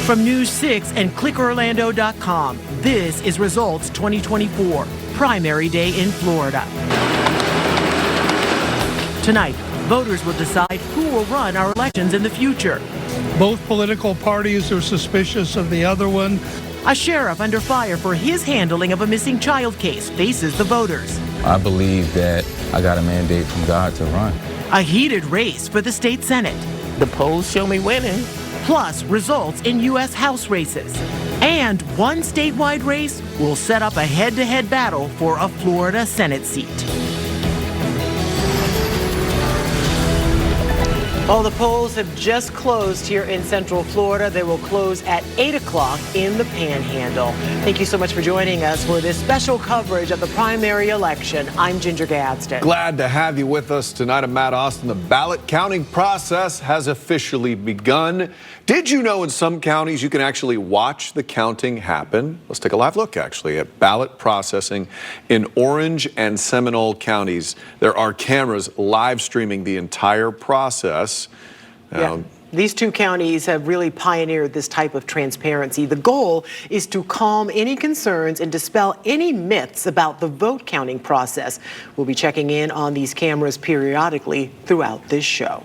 From News 6 and clickorlando.com, this is Results 2024, primary day in Florida. Tonight, voters will decide who will run our elections in the future. Both political parties are suspicious of the other one. A sheriff under fire for his handling of a missing child case faces the voters. I believe that I got a mandate from God to run. A heated race for the state Senate. The polls show me winning. Plus, results in U.S. House races. And one statewide race will set up a head-to-head battle for a Florida Senate seat. Well, the polls have just closed here in Central Florida. They will close at 8 o'clock in the Panhandle. Thank you so much for joining us for this special coverage of the primary election. I'm Ginger Gadsden. Glad to have you with us tonight. I'm Matt Austin. The ballot counting process has officially begun. Did you know in some counties you can actually watch the counting happen? Let's take a live look, actually, at ballot processing in Orange and Seminole counties. There are cameras live streaming the entire process. Yeah. These two counties have really pioneered this type of transparency. The goal is to calm any concerns and dispel any myths about the vote counting process. We'll be checking in on these cameras periodically throughout this show.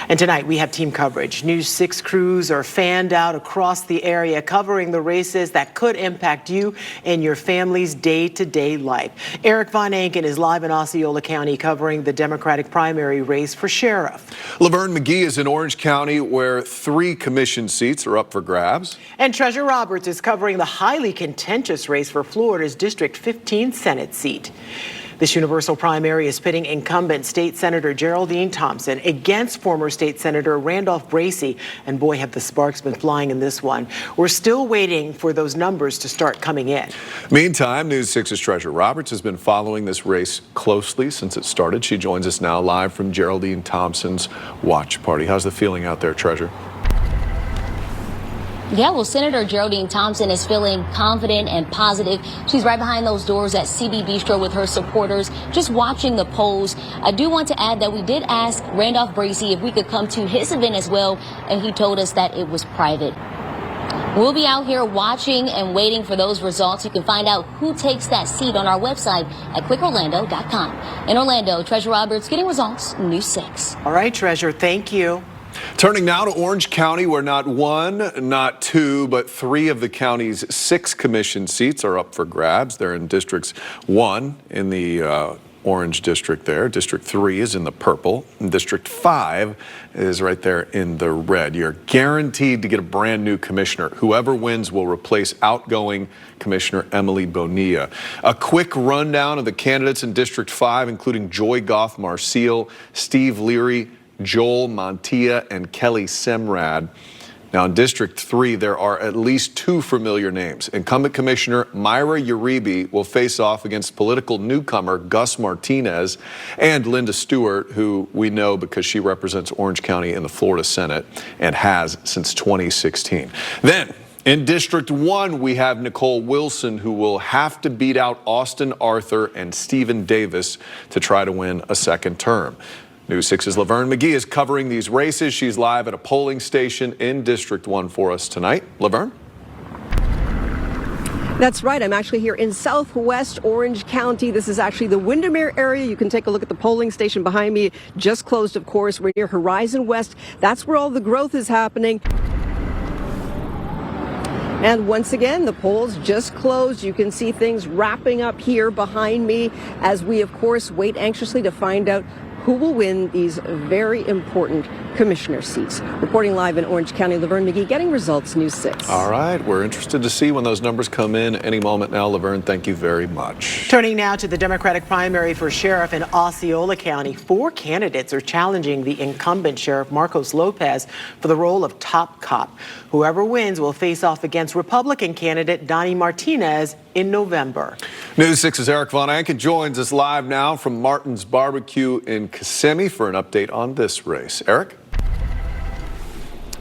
And tonight we have team coverage. News 6 crews are fanned out across the area covering the races that could impact you and your family's day-to-day life. Eric Von Anken is live in Osceola County covering the Democratic primary race for sheriff. Laverne McGee is in Orange County where 3 commission seats are up for grabs. And Treasure Roberts is covering the highly contentious race for Florida's District 15 Senate seat. This universal primary is pitting incumbent State Senator Geraldine Thompson against former State Senator Randolph Bracey. And boy, have the sparks been flying in this one. We're still waiting for those numbers to start coming in. Meantime, News 6's Treasure Roberts has been following this race closely since it started. She joins us now live from Geraldine Thompson's watch party. How's the feeling out there, Treasure? Yeah, well, Senator Geraldine Thompson is feeling confident and positive. She's right behind those doors at CB Bistro with her supporters, just watching the polls. I do want to add that we did ask Randolph Bracey if we could come to his event as well, and he told us that it was private. We'll be out here watching and waiting for those results. You can find out who takes that seat on our website at clickorlando.com. In Orlando, Treasure Roberts getting results, News 6. All right, Treasure, thank you. Turning now to Orange County, where not 1, not 2, but 3 of the county's 6 commission seats are up for grabs. They're in Districts 1 in the orange district there. District 3 is in the purple. And District 5 is right there in the red. You're guaranteed to get a brand new commissioner. Whoever wins will replace outgoing Commissioner Emily Bonilla. A quick rundown of the candidates in District 5, including Joy Goff-Marcial, Steve Leary, Joel Montilla, and Kelly Semrad. Now in District 3, there are at least 2 familiar names. Incumbent Commissioner Myra Uribe will face off against political newcomer Gus Martinez and Linda Stewart, who we know because she represents Orange County in the Florida Senate and has since 2016. Then, in District 1, we have Nicole Wilson, who will have to beat out Austin Arthur and Stephen Davis to try to win a second term. News 6's Laverne McGee is covering these races. She's live at a polling station in District 1 for us tonight. Laverne? That's right. I'm actually here in southwest Orange County. This is actually the Windermere area. You can take a look at the polling station behind me. Just closed, of course. We're near Horizon West. That's where all the growth is happening. And once again, the polls just closed. You can see things wrapping up here behind me as we, of course, wait anxiously to find out who will win these very important commissioner seats. Reporting live in Orange County, Laverne McGee, getting results, News 6. All right, we're interested to see when those numbers come in any moment now. Laverne, thank you very much. Turning now to the Democratic primary for sheriff in Osceola County. 4 candidates are challenging the incumbent sheriff, Marcos Lopez, for the role of top cop. Whoever wins will face off against Republican candidate Donnie Martinez in November. News 6's Eric Von Anken joins us live now from Martin's Barbecue in Kissimmee for an update on this race. Eric?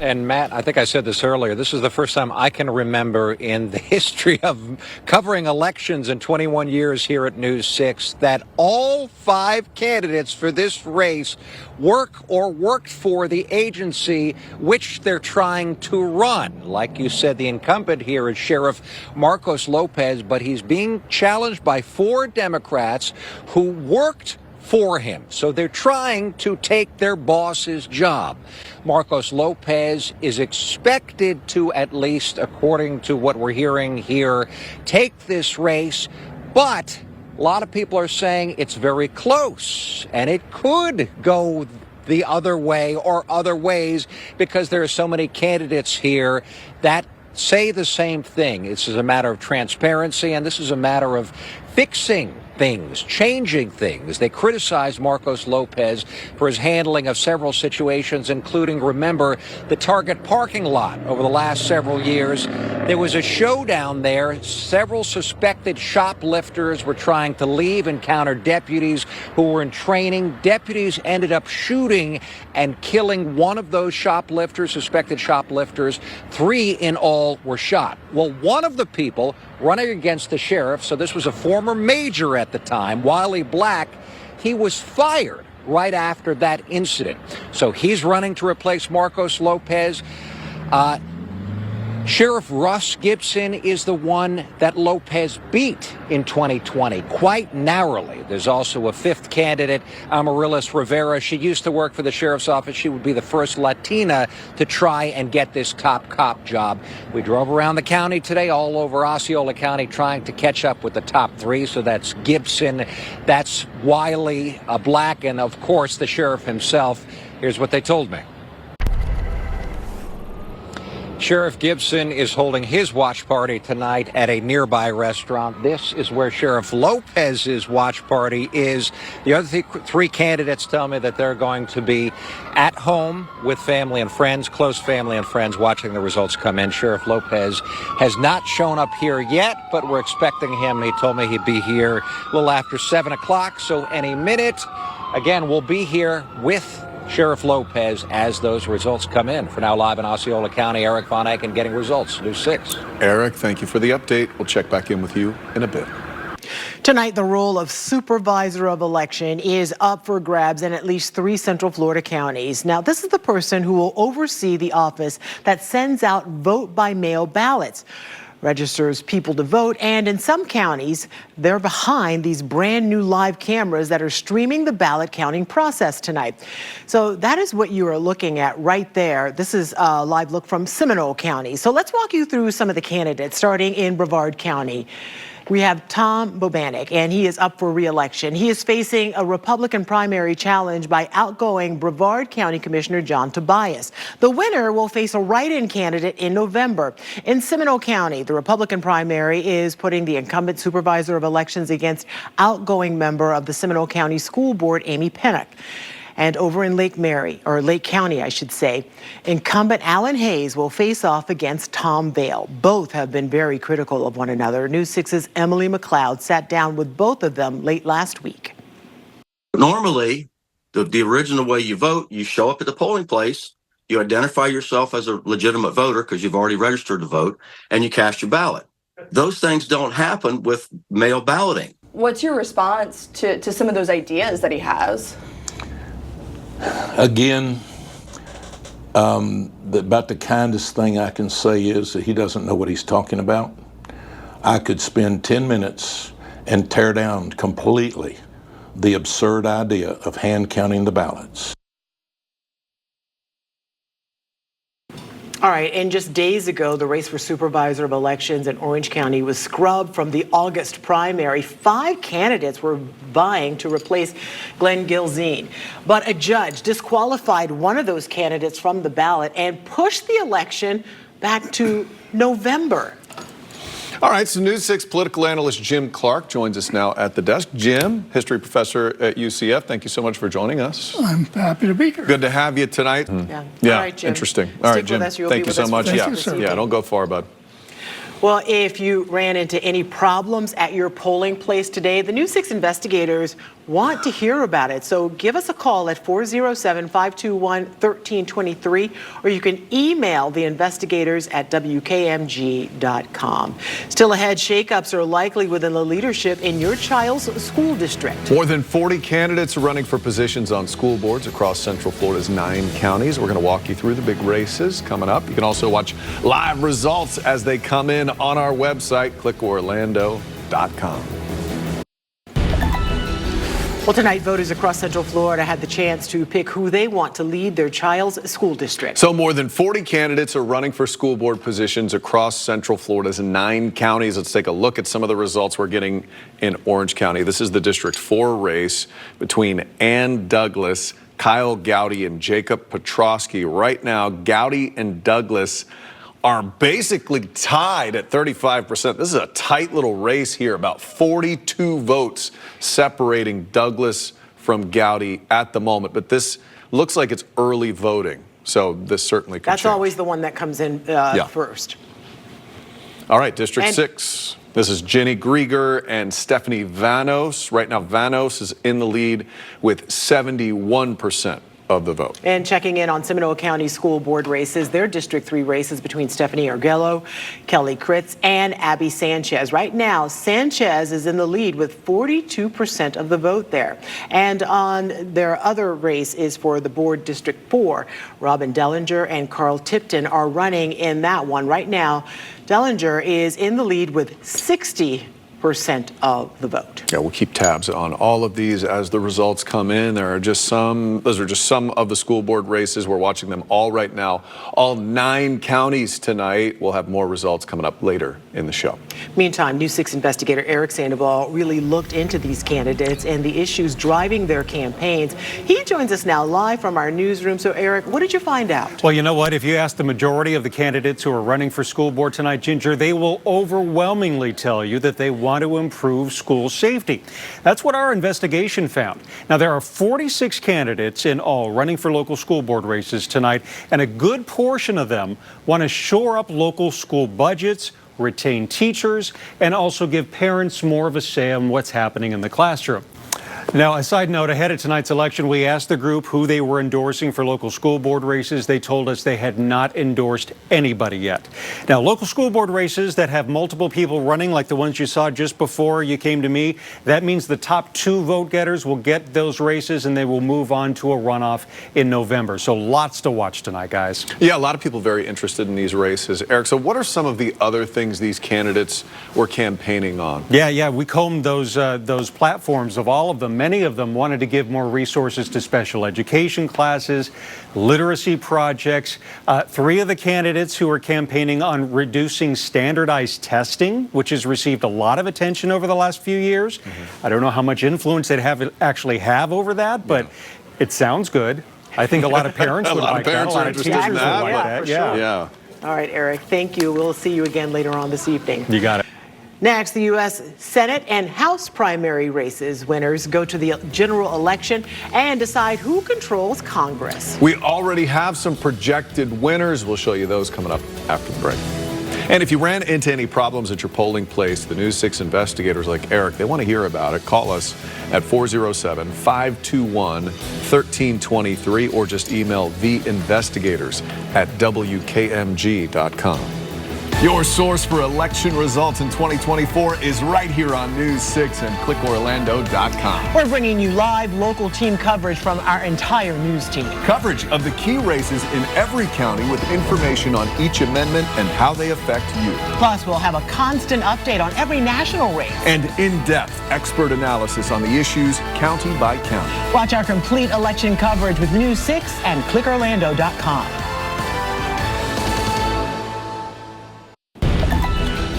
And Matt, I think I said this earlier, this is the first time I can remember in the history of covering elections in 21 years here at News 6 that all 5 candidates for this race work or worked for the agency which they're trying to run. Like you said, the incumbent here is Sheriff Marcos Lopez, but he's being challenged by 4 Democrats who worked for him. So they're trying to take their boss's job. Marcos Lopez is expected to, at least according to what we're hearing here, take this race, but a lot of people are saying it's very close and it could go the other way or other ways because there are so many candidates here that say the same thing. This is a matter of transparency, and this is a matter of fixing things, changing things. They criticized Marcos Lopez for his handling of several situations, including, remember, the Target parking lot over the last several years. There was a showdown there. Several suspected shoplifters were trying to leave and counter deputies who were in training. Deputies ended up shooting and killing one of those shoplifters, suspected shoplifters. 3 in all were shot. Well, one of the people running against the sheriff, so this was a former major at the time, Wiley Black, he was fired right after that incident. So he's running to replace Marcos Lopez. Sheriff Russ Gibson is the one that Lopez beat in 2020, quite narrowly. There's also a 5th candidate, Amaryllis Rivera. She used to work for the sheriff's office. She would be the first Latina to try and get this top cop job. We drove around the county today, all over Osceola County, trying to catch up with the top 3. So that's Gibson, that's Wiley Black, and of course the sheriff himself. Here's what they told me. Sheriff Gibson is holding his watch party tonight at a nearby restaurant. This is where Sheriff Lopez's watch party is. The other 3 candidates tell me that they're going to be at home with family and friends, close family and friends, watching the results come in. Sheriff Lopez has not shown up here yet, but we're expecting him. He told me he'd be here a little after 7 o'clock, so any minute. Again, we'll be here with Sheriff Lopez as those results come in. For now, live in Osceola County, Eric Von Eichen getting results, News 6. Eric, thank you for the update. We'll check back in with you in a bit. Tonight, the role of supervisor of election is up for grabs in at least 3 Central Florida counties. Now, this is the person who will oversee the office that sends out vote-by-mail ballots, registers people to vote, and in some counties, they're behind these brand new live cameras that are streaming the ballot counting process tonight. So that is what you are looking at right there. This is a live look from Seminole County. So let's walk you through some of the candidates, starting in Brevard County. We have Tom Bobanek, and he is up for re-election. He is facing a Republican primary challenge by outgoing Brevard County Commissioner John Tobias. The winner will face a write-in candidate in November. In Seminole County, the Republican primary is putting the incumbent supervisor of elections against outgoing member of the Seminole County School Board, Amy Pennock. And over in Lake County, I should say, incumbent Alan Hayes will face off against Tom Vail. Both have been very critical of one another. News 6's Emily McLeod sat down with both of them late last week. Normally, the original way you vote, you show up at the polling place, you identify yourself as a legitimate voter because you've already registered to vote, and you cast your ballot. Those things don't happen with mail balloting. What's your response to some of those ideas that he has? Again, about the kindest thing I can say is that he doesn't know what he's talking about. I could spend 10 minutes and tear down completely the absurd idea of hand counting the ballots. All right, and just days ago, the race for supervisor of elections in Orange County was scrubbed from the August primary. 5 candidates were vying to replace Glenn Gilzine, but a judge disqualified one of those candidates from the ballot and pushed the election back to November. All right, so News 6 political analyst Jim Clark joins us now at the desk. Jim, history professor at UCF, thank you so much for joining us. I'm happy to be here. Good to have you tonight. Yeah, Yeah, all right, Jim. Interesting. Stick All right, Jim, with us. You'll thank be you with so us much. for the Yeah, rest of the yeah, evening. don't go far, bud. Well, if you ran into any problems at your polling place today, the News 6 investigators want to hear about it. So give us a call at 407-521-1323, or you can email the investigators at WKMG.com. Still ahead, shakeups are likely within the leadership in your child's school district. More than 40 candidates are running for positions on school boards across Central Florida's 9 counties. We're going to walk you through the big races coming up. You can also watch live results as they come in on our website, clickorlando.com. Well, tonight, voters across Central Florida had the chance to pick who they want to lead their child's school district. So more than 40 candidates are running for school board positions across Central Florida's 9 counties. Let's take a look at some of the results we're getting in Orange County. This is the District 4 race between Ann Douglas, Kyle Gowdy, and Jacob Petrosky. Right now, Gowdy and Douglas are basically tied at 35%. This is a tight little race here, about 42 votes separating Douglas from Gowdy at the moment. But this looks like it's early voting, so this certainly could That's change. always the one that comes in first. All right, District 6. This is Jenny Grieger and Stephanie Vanos. Right now, Vanos is in the lead with 71% of the vote. And checking in on Seminole County school board races, their District 3 races between Stephanie Argello, Kelly Kritz, and Abby Sanchez. Right now, Sanchez is in the lead with 42% of the vote there. And on their other race is for the board District 4. Robin Dellinger and Carl Tipton are running in that one. Right now, Dellinger is in the lead with 60% of the vote. Yeah, we'll keep tabs on all of these as the results come in. Those are just some of the school board races. We're watching them all right now. All 9 counties tonight. We'll have more results coming up later in the show. Meantime, News 6 investigator Eric Sandoval really looked into these candidates and the issues driving their campaigns. He joins us now live from our newsroom. So, Eric, what did you find out? Well, you know what? If you ask the majority of the candidates who are running for school board tonight, Ginger, they will overwhelmingly tell you that they want to improve school safety. That's what our investigation found. Now, there are 46 candidates in all running for local school board races tonight, and a good portion of them want to shore up local school budgets, retain teachers, and also give parents more of a say on what's happening in the classroom. Now, a side note, ahead of tonight's election, we asked the group who they were endorsing for local school board races. They told us they had not endorsed anybody yet. Now, local school board races that have multiple people running, like the ones you saw just before you came to me, that means the top 2 vote getters will get those races and they will move on to a runoff in November. So lots to watch tonight, guys. Yeah, a lot of people very interested in these races. Eric, so what are some of the other things these candidates were campaigning on? Yeah, we combed those platforms of all of them. Many of them wanted to give more resources to special education classes, literacy projects. 3 of the candidates who are campaigning on reducing standardized testing, which has received a lot of attention over the last few years. I don't know how much influence they actually have over that, but it sounds good. I think a lot of parents would like that. A lot of teachers would like that. Yeah. All right, Eric, thank you. We'll see you again later on this evening. You got it. Next, the U.S. Senate and House primary races. Winners go to the general election and decide who controls Congress. We already have some projected winners. We'll show you those coming up after the break. And if you ran into any problems at your polling place, the News 6 investigators like Eric, they want to hear about it. Call us at 407-521-1323 or just email theinvestigators@WKMG.com. Your source for election results in 2024 is right here on News 6 and clickorlando.com. We're bringing you live local team coverage from our entire news team. Coverage of the key races in every county with information on each amendment and how they affect you. Plus, we'll have a constant update on every national race. And in-depth expert analysis on the issues county by county. Watch our complete election coverage with News 6 and clickorlando.com.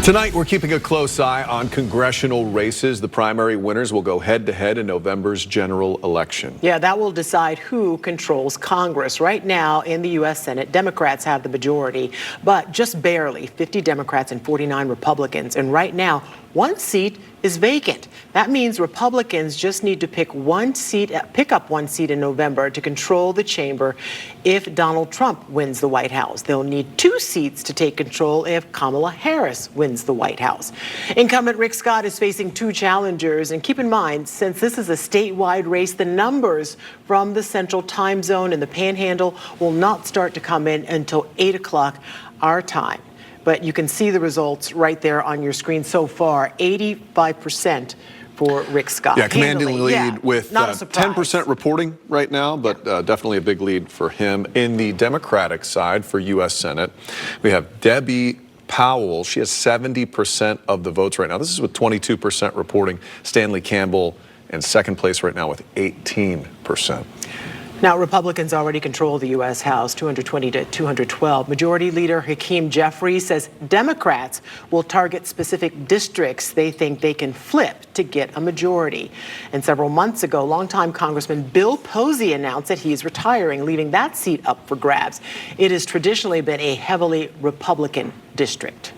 Tonight, we're keeping a close eye on congressional races. The primary winners will go head-to-head in November's general election. Yeah, that will decide who controls Congress. Right now, in the U.S. Senate, Democrats have the majority, but just barely 50 Democrats and 49 Republicans. And right now, one seat is vacant. That means Republicans just need to pick up one seat in November to control the chamber if Donald Trump wins the White House. They'll need 2 seats to take control if Kamala Harris wins the White House. Incumbent Rick Scott is facing 2 challengers, and keep in mind, since this is a statewide race, the numbers from the Central Time Zone and the Panhandle will not start to come in until 8 o'clock our time. But you can see the results right there on your screen so far, 85% for Rick Scott. Yeah, commanding Handily, lead with 10% reporting right now, but definitely a big lead for him. In the Democratic side for U.S. Senate, we have Debbie Powell. She has 70% of the votes right now. This is with 22% reporting. Stanley Campbell in second place right now with 18%. Now, Republicans already control the U.S. House, 220 to 212. Majority Leader Hakeem Jeffries says Democrats will target specific districts they think they can flip to get a majority. And several months ago, longtime Congressman Bill Posey announced that he's retiring, leaving that seat up for grabs. It has traditionally been a heavily Republican district.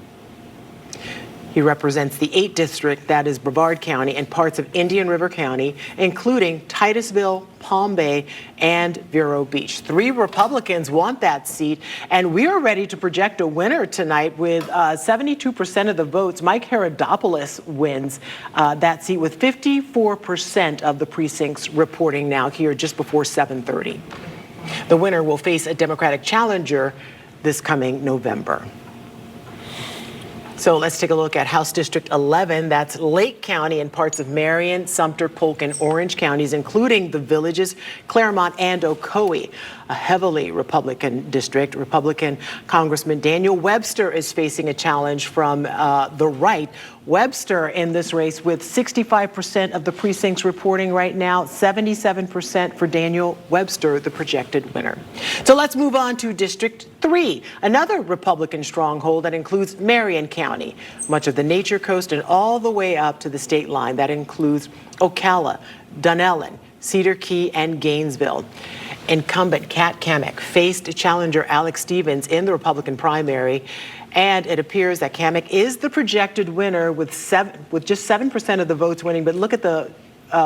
He represents the 8th district, that is Brevard County, and parts of Indian River County, including Titusville, Palm Bay, and Vero Beach. 3 Republicans want that seat, and we are ready to project a winner tonight with 72% of the votes. Mike Herodopoulos wins that seat with 54% of the precincts reporting now here just before 7:30. The winner will face a Democratic challenger this coming November. So let's take a look at House District 11. That's Lake County and parts of Marion, Sumter, Polk, and Orange counties, including the Villages, Claremont, and Ocoee. A heavily Republican district. Republican Congressman Daniel Webster is facing a challenge from the right. Webster in this race with 65% of the precincts reporting right now, 77% for Daniel Webster, the projected winner. So let's move on to District 3, another Republican stronghold that includes Marion County, much of the Nature Coast, and all the way up to the state line. That includes Ocala, Dunellen, Cedar Key, and Gainesville. Incumbent Kat Kamek faced challenger Alex Stevens in the Republican primary, and it appears that Kamek is the projected winner with just 7% of the votes winning. But look at the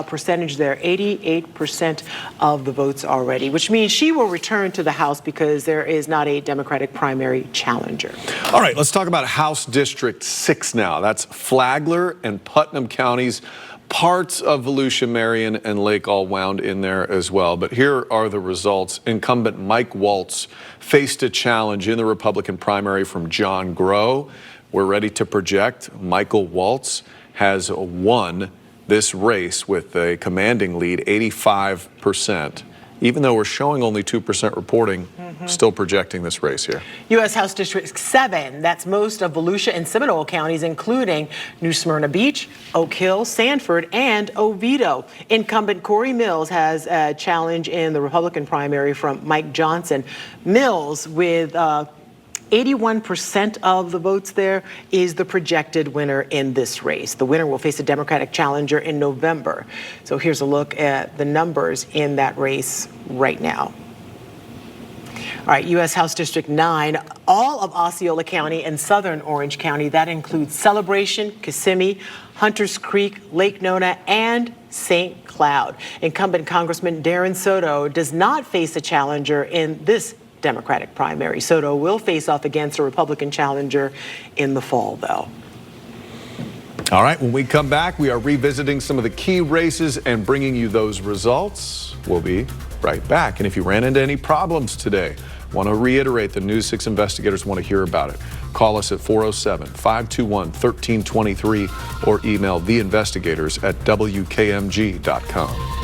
percentage there, 88% of the votes already, which means she will return to the House because there is not a Democratic primary challenger. All right, let's talk about House District 6 now. That's Flagler and Putnam counties. Parts of Volusia, Marion, and Lake all wound in there as well. But here are the results. Incumbent Mike Waltz faced a challenge in the Republican primary from John Groh. We're ready to project. Michael Waltz has won this race with a commanding lead, 85%. Even though we're showing only 2% reporting, still projecting this race here. U.S. House District 7, that's most of Volusia and Seminole counties, including New Smyrna Beach, Oak Hill, Sanford, and Oviedo. Incumbent Corey Mills has a challenge in the Republican primary from Mike Johnson. Mills, with 81% of the votes there, is the projected winner in this race. The winner will face a Democratic challenger in November. So here's a look at the numbers in that race right now. All right, U.S. House District 9, all of Osceola County and southern Orange County. That includes Celebration, Kissimmee, Hunters Creek, Lake Nona, and St. Cloud. Incumbent Congressman Darren Soto does not face a challenger in this Democratic primary. Soto will face off against a Republican challenger in the fall, though. All right, when we come back, we are revisiting some of the key races and bringing you those results. We'll be right back. And if you ran into any problems today, want to reiterate, the News 6 investigators want to hear about it. Call us at 407-521-1323 or email theinvestigators@WKMG.com.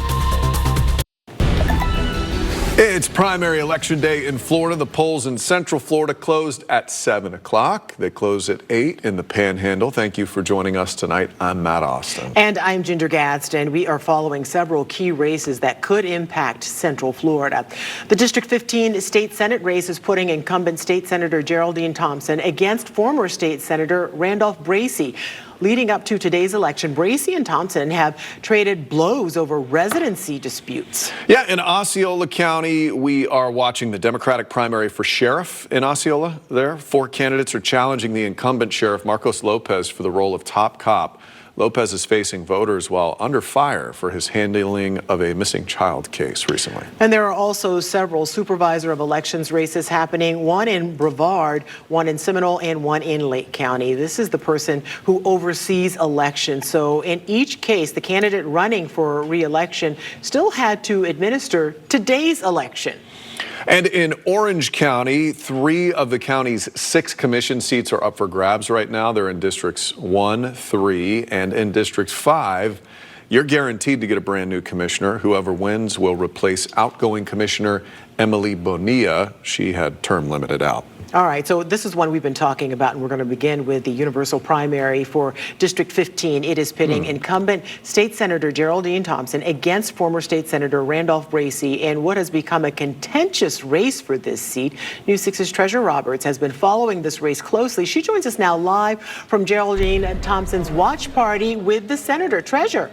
It's primary election day in Florida. The polls in Central Florida closed at 7 o'clock. They close at 8 in the Panhandle. Thank you for joining us tonight. I'm Matt Austin. And I'm Ginger Gadsden. We are following several key races that could impact Central Florida. The District 15 State Senate race is putting incumbent State Senator Geraldine Thompson against former State Senator Randolph Bracey. leading up to today's election, Bracey and Thompson have traded blows over residency disputes. Yeah, in Osceola County, we are watching the Democratic primary for sheriff in Osceola there. 4 candidates are challenging the incumbent sheriff, Marcos Lopez, for the role of top cop. Lopez is facing voters while under fire for his handling of a missing child case recently. And there are also several supervisor of elections races happening, one in Brevard, one in Seminole, and one in Lake County. This is the person who oversees elections. So in each case, the candidate running for re-election still had to administer today's election. And in Orange County, 3 of the county's 6 commission seats are up for grabs right now. They're in districts 1, 3, and in district 5. You're guaranteed to get a brand new commissioner. Whoever wins will replace outgoing commissioner Emily Bonilla. She had term limited out. All right, so this is one we've been talking about, and we're going to begin with the universal primary for District 15. It is pitting incumbent State Senator Geraldine Thompson against former State Senator Randolph Bracey in what has become a contentious race for this seat. News 6's Treasure Roberts has been following this race closely. She joins us now live from Geraldine Thompson's watch party with the senator. Treasure.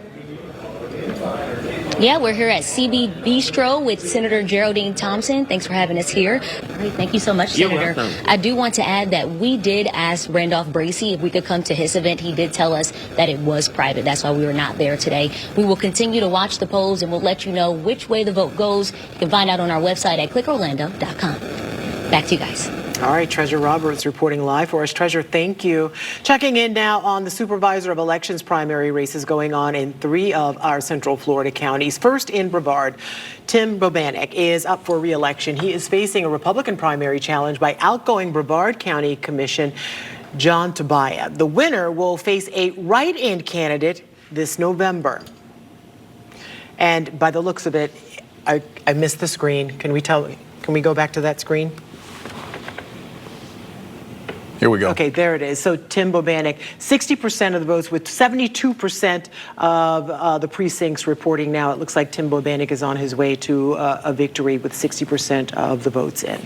Yeah, we're here at CB Bistro with Senator Geraldine Thompson. Thanks for having us here. All right, thank you so much, You're Senator. welcome. I do want to add that we did ask Randolph Bracey if we could come to his event. He did tell us that it was private. That's why we were not there today. We will continue to watch the polls, and we'll let you know which way the vote goes. You can find out on our website at clickorlando.com. Back to you guys. All right, Treasure Roberts reporting live for us. Treasure, thank you. Checking in now on the supervisor of elections primary races going on in 3 of our Central Florida counties. First in Brevard, Tim Bobanek is up for re-election. He is facing a Republican primary challenge by outgoing Brevard County Commission John Tobiah. The winner will face a write-in candidate this November. And by the looks of it, I missed the screen. Can we go back to that screen? Here we go. Okay, there it is. So Tim Bobanek, 60% of the votes with 72% of the precincts reporting now. It looks like Tim Bobanek is on his way to a victory with 60% of the votes in.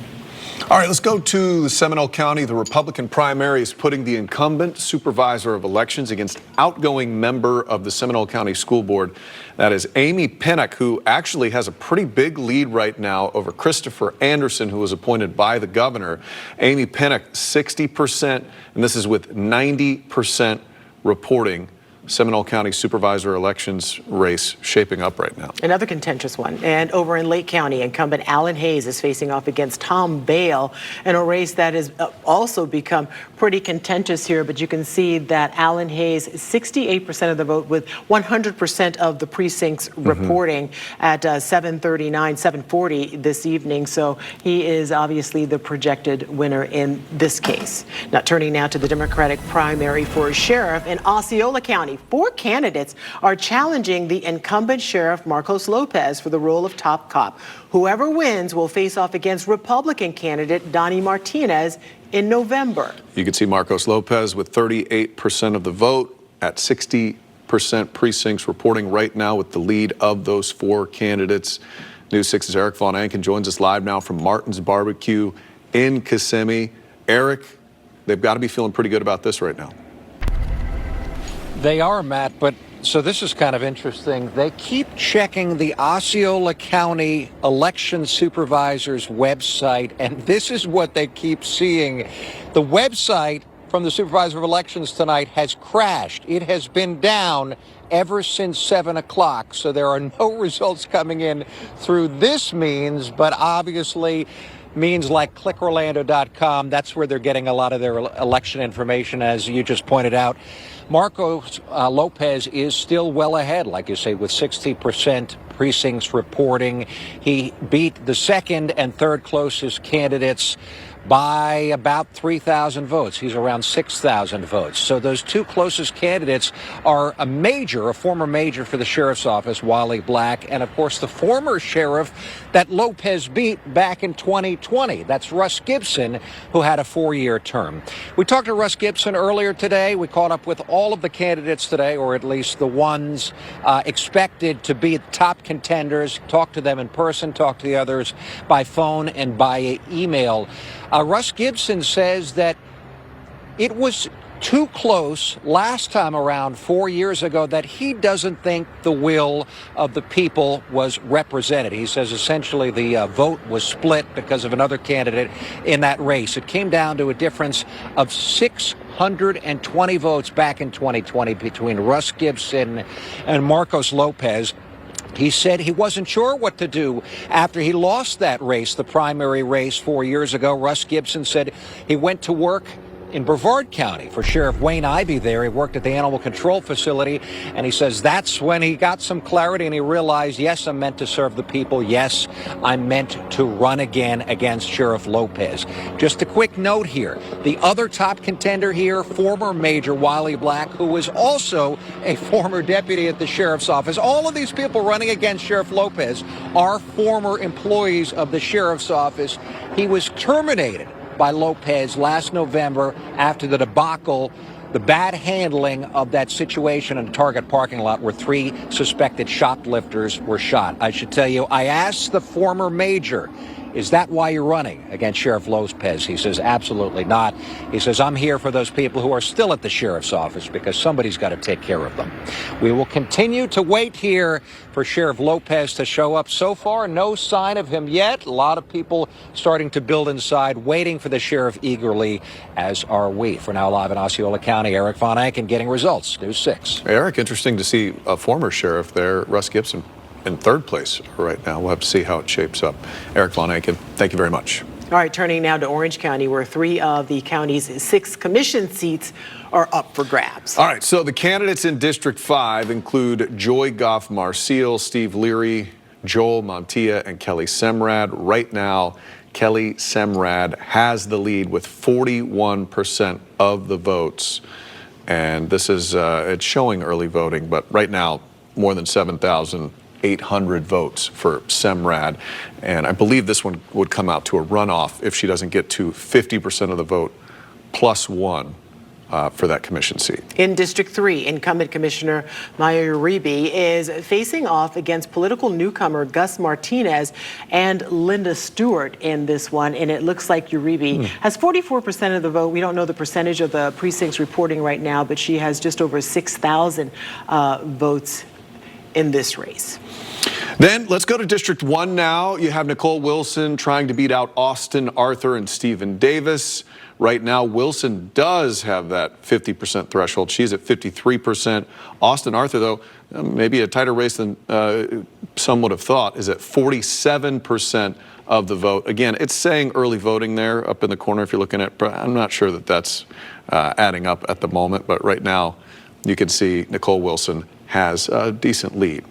All right, let's go to Seminole County. The Republican primary is putting the incumbent supervisor of elections against outgoing member of the Seminole County School Board. That is Amy Pinnock, who actually has a pretty big lead right now over Christopher Anderson, who was appointed by the governor. Amy Pinnock, 60%, and this is with 90% reporting. Seminole County supervisor elections race shaping up right now. Another contentious one. And over in Lake County, incumbent Alan Hayes is facing off against Tom Bale in a race that has also become pretty contentious here. But you can see that Alan Hayes, 68% of the vote with 100% of the precincts reporting at 7:40 this evening. So he is obviously the projected winner in this case. Now turning now to the Democratic primary for sheriff in Osceola County. 4 candidates are challenging the incumbent sheriff Marcos Lopez for the role of top cop. Whoever wins will face off against Republican candidate Donnie Martinez in November. You can see Marcos Lopez with 38% of the vote at 60% precincts reporting right now with the lead of those 4 candidates. News 6's Eric Von Anken joins us live now from Martin's Barbecue in Kissimmee. Eric, they've got to be feeling pretty good about this right now. They are, Matt, but so this is kind of interesting. They keep checking the Osceola County Election Supervisor's website, and this is what they keep seeing. The website from the Supervisor of Elections tonight has crashed. It has been down ever since 7 o'clock, so there are no results coming in through this means, but obviously means like clickorlando.com. That's where they're getting a lot of their election information, as you just pointed out. Marcos Lopez is still well ahead, like you say, with 60% precincts reporting. He beat the second and third closest candidates by about 3,000 votes. He's around 6,000 votes. So those 2 closest candidates are a former major for the sheriff's office, Wally Black, and of course the former sheriff that Lopez beat back in 2020. That's Russ Gibson, who had a 4-year term. We talked to Russ Gibson earlier today. We caught up with all of the candidates today, or at least the ones expected to be top contenders. Talked to them in person, talked to the others by phone and by email. Russ Gibson says that it was too close last time around 4 years ago that he doesn't think the will of the people was represented. He says essentially the vote was split because of another candidate in that race. It came down to a difference of 620 votes back in 2020 between Russ Gibson and Marcos Lopez. He said he wasn't sure what to do after he lost that race, the primary race 4 years ago. Russ Gibson said he went to work in Brevard County for Sheriff Wayne Ivey there. He worked at the animal control facility, and he says that's when he got some clarity and he realized, yes, I'm meant to serve the people. Yes, I'm meant to run again against Sheriff Lopez. Just a quick note here. The other top contender here, former Major Wiley Black, who was also a former deputy at the sheriff's office. All of these people running against Sheriff Lopez are former employees of the sheriff's office. He was terminated by Lopez last November after the debacle, the bad handling of that situation in a Target parking lot where 3 suspected shoplifters were shot. I should tell you, I asked the former major, is that why you're running against Sheriff Lopez? He says, absolutely not. He says, I'm here for those people who are still at the sheriff's office because somebody's got to take care of them. We will continue to wait here for Sheriff Lopez to show up. So far, no sign of him yet. A lot of people starting to build inside, waiting for the sheriff eagerly, as are we. For now, live in Osceola County, Eric Von Eyck getting results. News 6. Eric, interesting to see a former sheriff there, Russ Gibson, in third place right now. We'll have to see how it shapes up. Eric Von Eyck, thank you very much. All right, turning now to Orange County, where 3 of the county's 6 commission seats are up for grabs. All right, so the candidates in District 5 include Joy Goff-Marciel, Steve Leary, Joel Montilla, and Kelly Semrad. Right now, Kelly Semrad has the lead with 41% of the votes. And this is, it's showing early voting, but right now, more than 7,800 votes for Semrad. And I believe this one would come out to a runoff if she doesn't get to 50% of the vote plus 1 for that commission seat. In District 3, incumbent Commissioner Maya Uribe is facing off against political newcomer Gus Martinez and Linda Stewart in this one, and it looks like Uribe has 44% of the vote. We don't know the percentage of the precincts reporting right now, but she has just over 6,000 votes in this race. Then let's go to District 1 now. You have Nicole Wilson trying to beat out Austin Arthur and Stephen Davis. Right now, Wilson does have that 50% threshold. She's at 53%. Austin Arthur, though, maybe a tighter race than some would have thought, is at 47% of the vote. Again, it's saying early voting there up in the corner if you're looking at, but I'm not sure that that's adding up at the moment. But right now, you can see Nicole Wilson has a decent lead.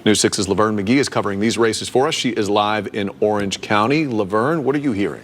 News 6's Laverne McGee is covering these races for us. She is live in Orange County. Laverne, what are you hearing?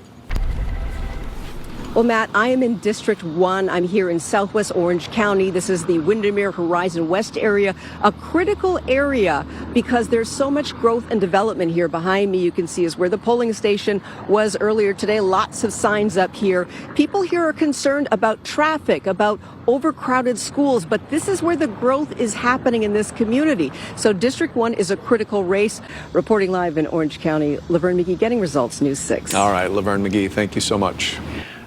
Well, Matt, I am in District 1. I'm here in southwest Orange County. This is the Windermere Horizon West area, a critical area because there's so much growth and development here. Behind me, you can see is where the polling station was earlier today. Lots of signs up here. People here are concerned about traffic, about overcrowded schools, but this is where the growth is happening in this community. So District 1 is a critical race. Reporting live in Orange County, Laverne McGee getting results, News 6. All right, Laverne McGee, thank you so much.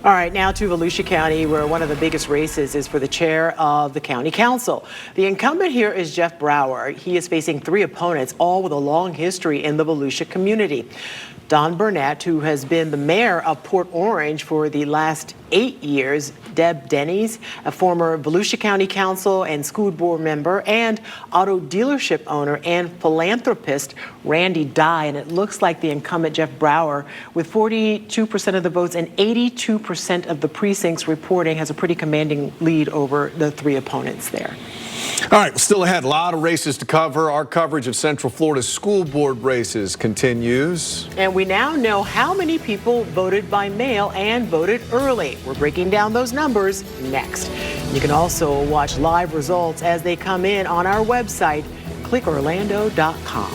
All right, now to Volusia County, where one of the biggest races is for the chair of the county council. The incumbent here is Jeff Brower. He is facing 3 opponents, all with a long history in the Volusia community. Don Burnett, who has been the mayor of Port Orange for the last 8 years, Deb Denny's, a former Volusia County Council and school board member, and auto dealership owner and philanthropist Randy Dye. And it looks like the incumbent Jeff Brower, with 42% of the votes and 82% of the precincts reporting, has a pretty commanding lead over the 3 opponents there. All right, still ahead, a lot of races to cover. Our coverage of Central Florida's school board races continues. And we now know how many people voted by mail and voted early. We're breaking down those numbers next. You can also watch live results as they come in on our website, clickorlando.com.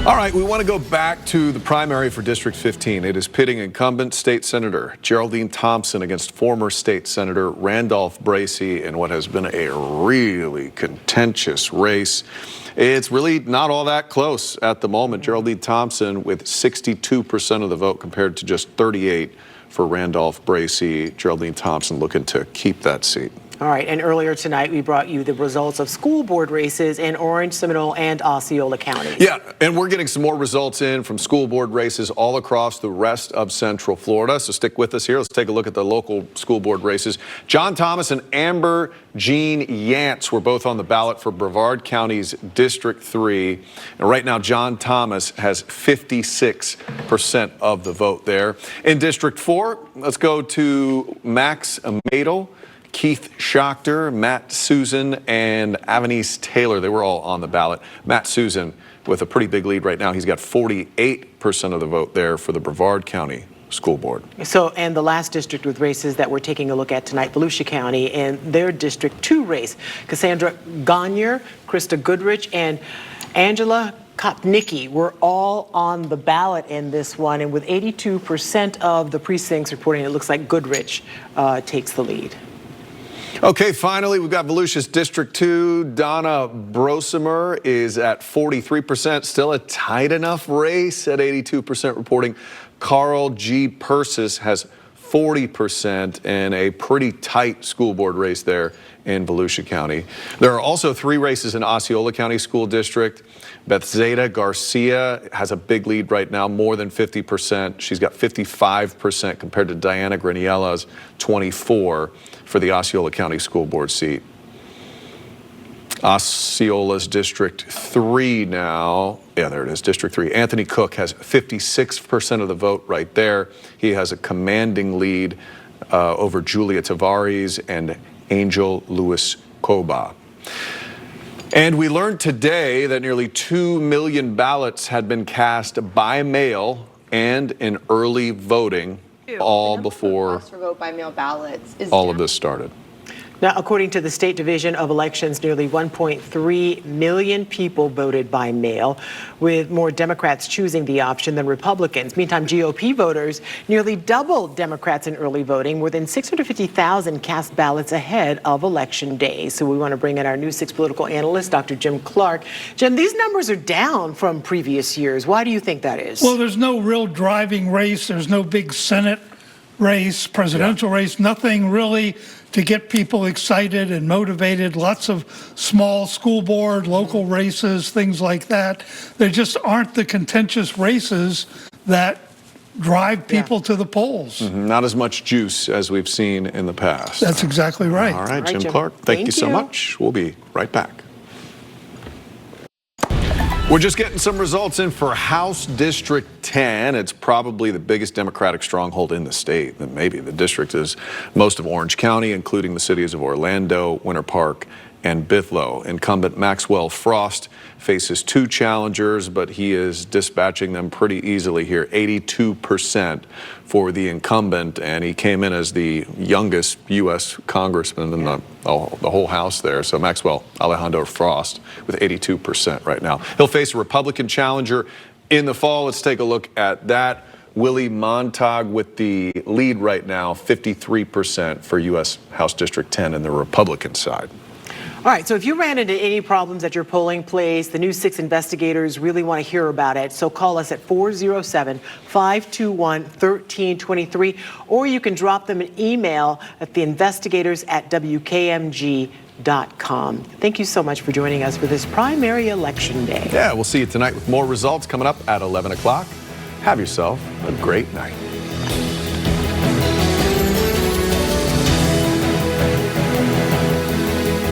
All right, we want to go back to the primary for District 15. It is pitting incumbent State Senator Geraldine Thompson against former State Senator Randolph Bracey in what has been a really contentious race. It's really not all that close at the moment. Geraldine Thompson with 62% of the vote compared to just 38% for Randolph Bracey. Geraldine Thompson looking to keep that seat. All right, and earlier tonight we brought you the results of school board races in Orange, Seminole, and Osceola counties. Yeah, and we're getting some more results in from school board races all across the rest of Central Florida. So stick with us here. Let's take a look at the local school board races. John Thomas and Amber Jean Yance were both on the ballot for Brevard County's District 3. And right now, John Thomas has 56% of the vote there. In District 4, let's go to Max Madel, Keith Schachter, Matt Susan, and Avanice Taylor. They were all on the ballot. Matt Susan with a pretty big lead right now. He's got 48% of the vote there for the Brevard County School Board. So, and the last district with races that we're taking a look at tonight, Volusia County, and their District 2 race. Cassandra Gagnier, Krista Goodrich, and Angela Kopnicki were all on the ballot in this one, and with 82% of the precincts reporting, it looks like Goodrich takes the lead. Okay, finally, we've got Volusia's District 2. Donna Brosimer is at 43%. Still a tight enough race at 82% reporting. Carl G. Persis has 40% and a pretty tight school board race there in Volusia County. There are also 3 races in Osceola County School District. Bethsaida Garcia has a big lead right now, more than 50%. She's got 55% compared to Diana Graniella's 24% for the Osceola County School Board seat. Osceola's District 3 now. Yeah, there it is, District 3. Anthony Cook has 56% of the vote right there. He has a commanding lead over Julia Tavares and Angel Lewis Coba. And we learned today that nearly 2 million ballots had been cast by mail and in early voting, all before for vote by mail ballots is all of this started. Now, according to the State Division of Elections, nearly 1.3 million people voted by mail, with more Democrats choosing the option than Republicans. Meantime, GOP voters nearly doubled Democrats in early voting. More than 650,000 cast ballots ahead of Election Day. So we want to bring in our News 6 political analyst, Dr. Jim Clark. Jim, these numbers are down from previous years. Why do you think that is? Well, there's no real driving race. There's no big Senate race, presidential race, nothing really to get people excited and motivated. Lots of small school board, local races, things like that. There just aren't the contentious races that drive people to the polls. Not as much juice as we've seen in the past. That's exactly right. All right, Jim Clark, thank you so much. We'll be right back. We're just getting some results in for House District 10. It's probably the biggest Democratic stronghold in the state. Maybe the district is most of Orange County, including the cities of Orlando, Winter Park, and Bithlo. Incumbent Maxwell Frost faces 2 challengers, but he is dispatching them pretty easily here. 82% for the incumbent, and he came in as the youngest U.S. congressman in the whole House there. So Maxwell Alejandro Frost with 82% right now. He'll face a Republican challenger in the fall. Let's take a look at that. Willie Montag with the lead right now, 53% for U.S. House District 10 in the Republican side. All right, so if you ran into any problems at your polling place, the News 6 investigators really want to hear about it. So call us at 407-521-1323, or you can drop them an email at theinvestigators@WKMG.com. Thank you so much for joining us for this primary election day. Yeah, we'll see you tonight with more results coming up at 11 o'clock. Have yourself a great night.